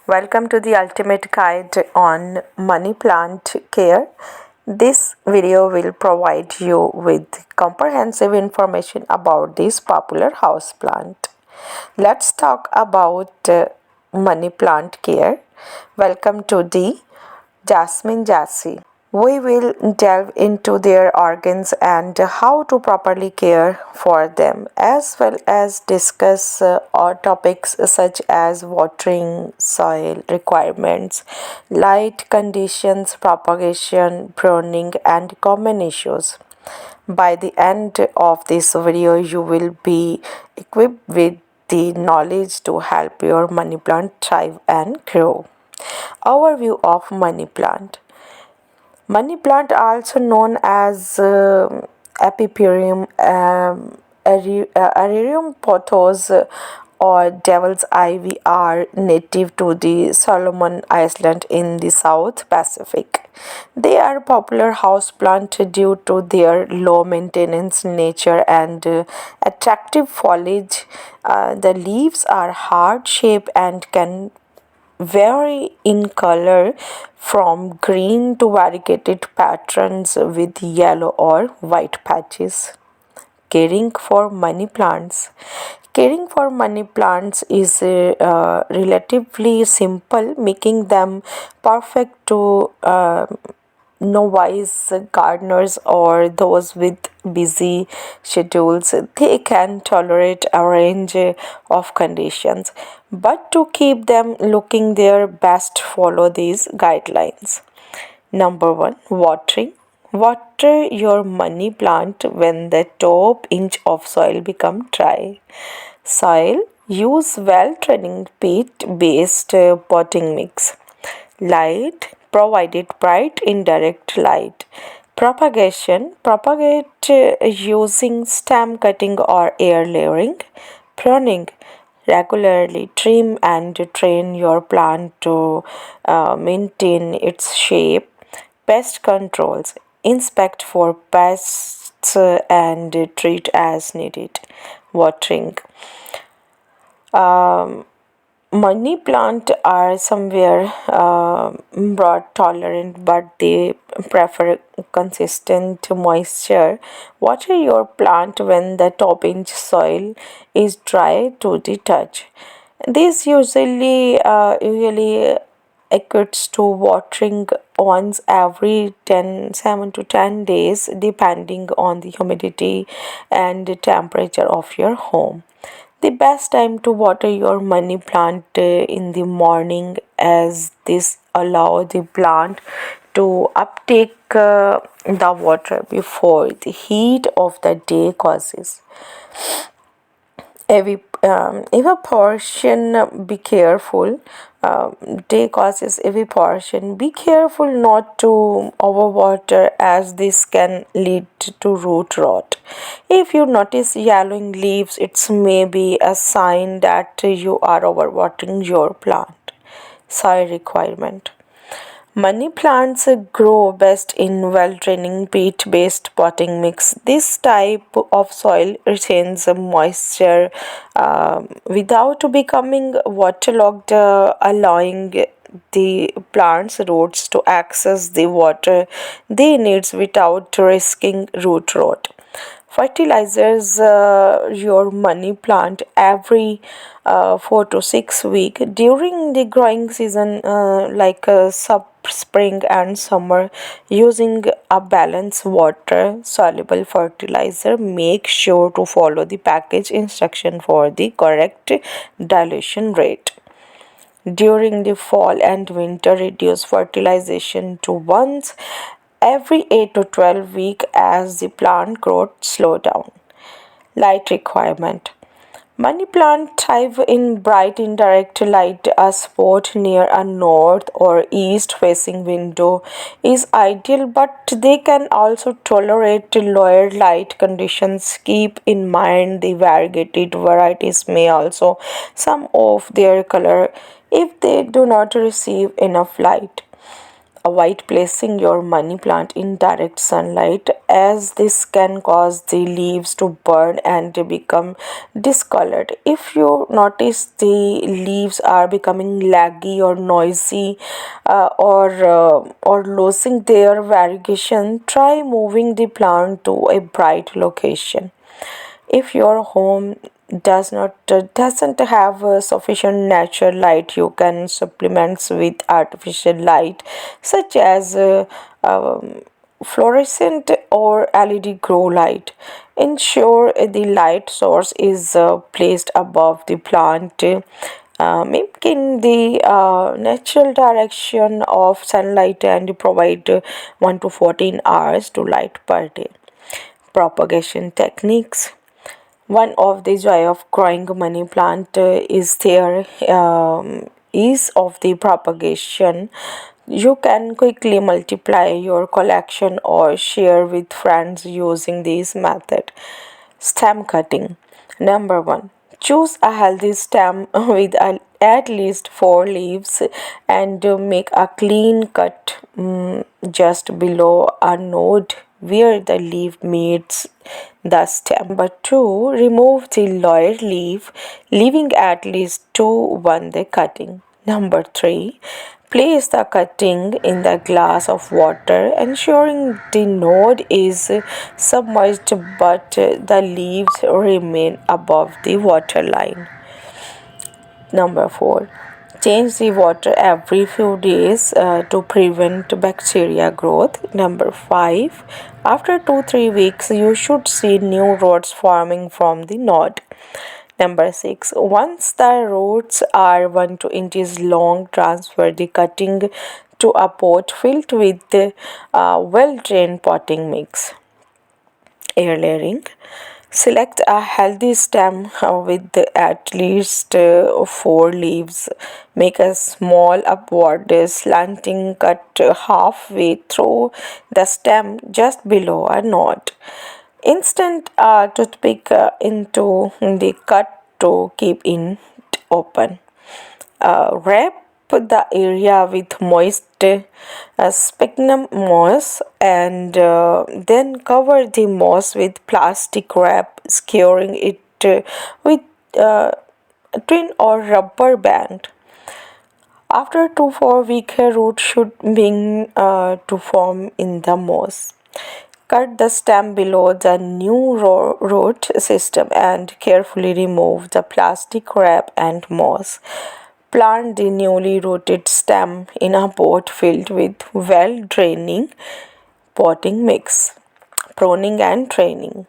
Welcome to the ultimate guide on money plant care. This video will provide you with comprehensive information about this popular house plant. Let's talk about money plant care. Welcome to the Jasmine jessii. We will delve into their organs and how to properly care for them, as well as discuss topics such as watering, soil requirements, light conditions, propagation, pruning, and common issues. By the end of this video, you will be equipped with the knowledge to help your money plant thrive and grow. Overview of money plant. Money plant, also known as Epipurium aerium pothos or devil's ivy, are native to the Solomon Island in the South Pacific. They are a popular houseplant due to their low maintenance nature and attractive foliage. The leaves are heart shaped and can vary in color from green to variegated patterns with yellow or white patches. Caring for money plants. Caring for money plants is relatively simple, making them perfect to novice gardeners or those with busy schedules. They can tolerate a range of conditions, but to keep them looking their best, follow these guidelines. Number one, watering. Water your money plant when the top inch of soil become dry. Soil, use well-draining peat-based potting mix. Light, provided bright indirect light. Propagation, propagate using stem cutting or air layering. Pruning, regularly trim and train your plant to maintain its shape. Pest controls, inspect for pests and treat as needed. Watering. Money plant are somewhere drought tolerant, but they prefer consistent moisture. Water your plant when the top inch soil is dry to the touch. This usually equates to watering once every 7 to 10 days, depending on the humidity and the temperature of your home. The best time to water your money plant in the morning, as this allow the plant to uptake the water before the heat of the day causes evaporation. Be careful. Day causes evaporation. Be careful not to overwater, as this can lead to root rot. If you notice yellowing leaves, it may be a sign that you are overwatering your plant. Soil requirement. Money plants grow best in well-draining peat-based potting mix. This type of soil retains moisture without becoming waterlogged, allowing the plant's roots to access the water they need without risking root rot. Fertilizers your money plant every 4 to 6 weeks during the growing season, like spring and summer, using a balanced water soluble fertilizer. Make sure to follow the package instruction for the correct dilution rate. During the fall and winter, reduce fertilization to once every 8 to 12 weeks as the plant growth slow down. Light requirement. Money plant thrive in bright indirect light. A spot near a north or east facing window is ideal, but they can also tolerate lower light conditions. Keep in mind the variegated varieties may also some of their color if they do not receive enough light. Avoid placing your money plant in direct sunlight, as this can cause the leaves to burn and to become discolored. If you notice the leaves are becoming laggy or noisy, or losing their variegation, try moving the plant to a bright location. If your home doesn't have sufficient natural light, you can supplement with artificial light, such as fluorescent or LED grow light. Ensure the light source is placed above the plant, mimicking the natural direction of sunlight, and provide 1 to 14 hours to light per day. Propagation techniques. One of the joy of growing money plant is their ease of the propagation. You can quickly multiply your collection or share with friends using this method. Stem cutting. Number one, choose a healthy stem with at least 4 leaves, and make a clean cut just below a node where the leaf meets the stem. Number two, remove the lower leaf, leaving at least two when the cutting. Number three, place the cutting in the glass of water, ensuring the node is submerged but the leaves remain above the water line. Number 4. Change the water every few days to prevent bacteria growth. Number 5. After 2-3 weeks, you should see new roots forming from the node. Number 6. Once the roots are 1 to 2 inches long, transfer the cutting to a pot filled with well-drained potting mix. Air layering. Select a healthy stem with at least 4 leaves. Make a small upward slanting cut halfway through the stem just below a knot. Instant toothpick into the cut to keep it open. Wrap the area with moist sphagnum moss, and then cover the moss with plastic wrap, securing it with a tin or rubber band. After 2-4 weeks, a root should begin to form in the moss. Cut the stem below the new root system and carefully remove the plastic wrap and moss. Plant the newly rooted stem in a pot filled with well-draining potting mix. Pruning and training.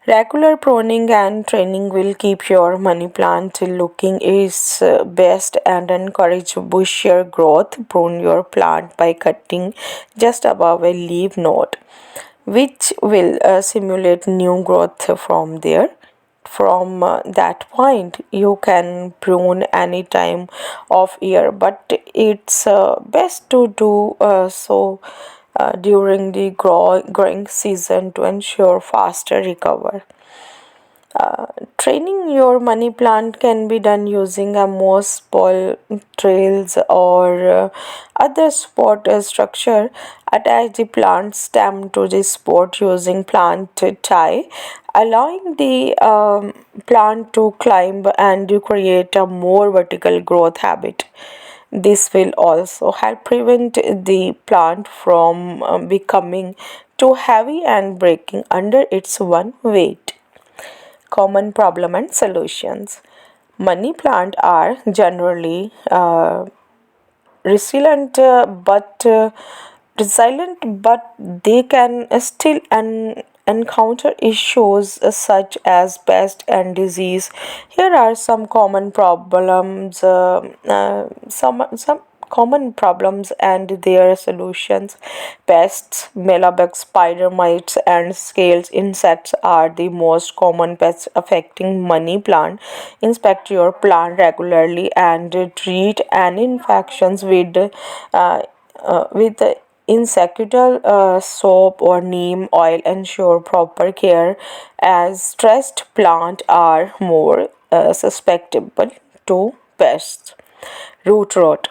Regular pruning and training will keep your money plant looking its best and encourage bushier growth. Prune your plant by cutting just above a leaf node, which will simulate new growth from there. From that point, you can prune any time of year, but it's best to do so during the growing season to ensure faster recovery. Training your money plant can be done using a moss ball trails or other support structure. Attach the plant stem to the support using plant tie, allowing the plant to climb and to create a more vertical growth habit. This will also help prevent the plant from becoming too heavy and breaking under its one weight. Common problem and solutions. Money plant are generally resilient, but they can still encounter issues such as pest and disease. Here are some common problems. Some common problems and their solutions. Pests, mealybugs, spider mites, and scales insects are the most common pests affecting money plant. Inspect your plant regularly and treat any infections with insecticidal soap or neem oil. Ensure proper care, as stressed plants are more susceptible to pests. Root rot.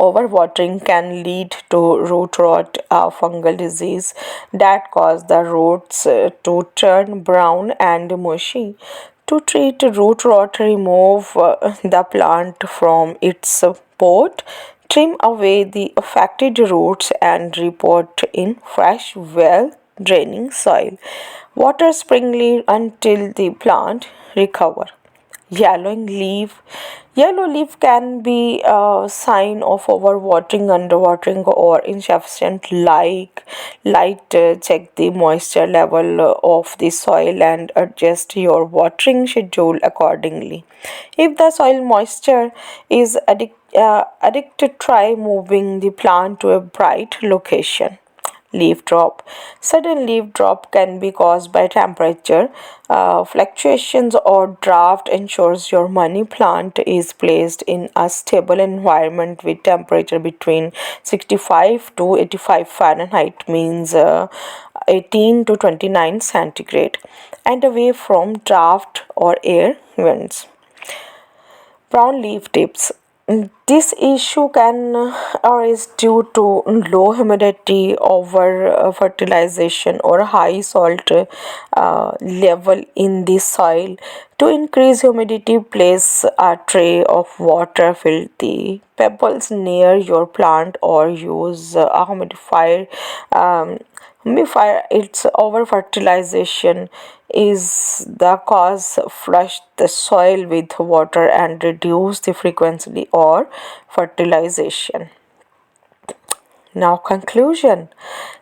Overwatering can lead to root rot, a fungal disease that causes the roots to turn brown and mushy. To treat root rot, remove the plant from its pot, trim away the affected roots, and repot in fresh, well draining soil. Water sparingly until the plant recover. Yellowing leaf. Yellow leaf can be a sign of overwatering, underwatering, or insufficient light. Check the moisture level of the soil and adjust your watering schedule accordingly. If the soil moisture is addicted, try moving the plant to a bright location. Leaf drop. Sudden leaf drop can be caused by temperature fluctuations or drought. Ensures your money plant is placed in a stable environment with temperature between 65 to 85 Fahrenheit, means 18 to 29 centigrade, and away from drought or air winds. Brown leaf tips. This issue can or is due to low humidity, over fertilization, or high salt level in the soil. To increase humidity, place a tray of water filled the pebbles near your plant, or use a humidifier. Humidifier. Its over fertilization is the cause. Flush the soil with water and reduce the frequency or fertilization. Now, conclusion.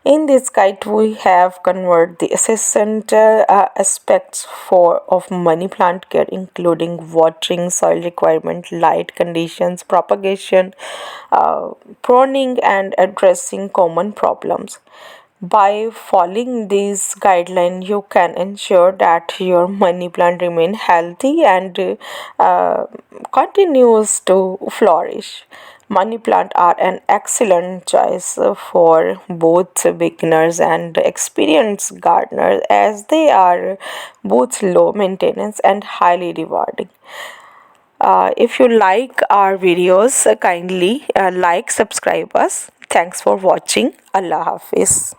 In this guide, we have covered the essential aspects for of money plant care, including watering, soil requirement, light conditions, propagation, pruning, and addressing common problems. By following these guidelines, you can ensure that your money plant remain healthy and uh, continues to flourish. Money plant are an excellent choice for both beginners and experienced gardeners, as they are both low maintenance and highly rewarding. If you like our videos, kindly like, subscribe us. Thanks for watching. Allah Hafiz.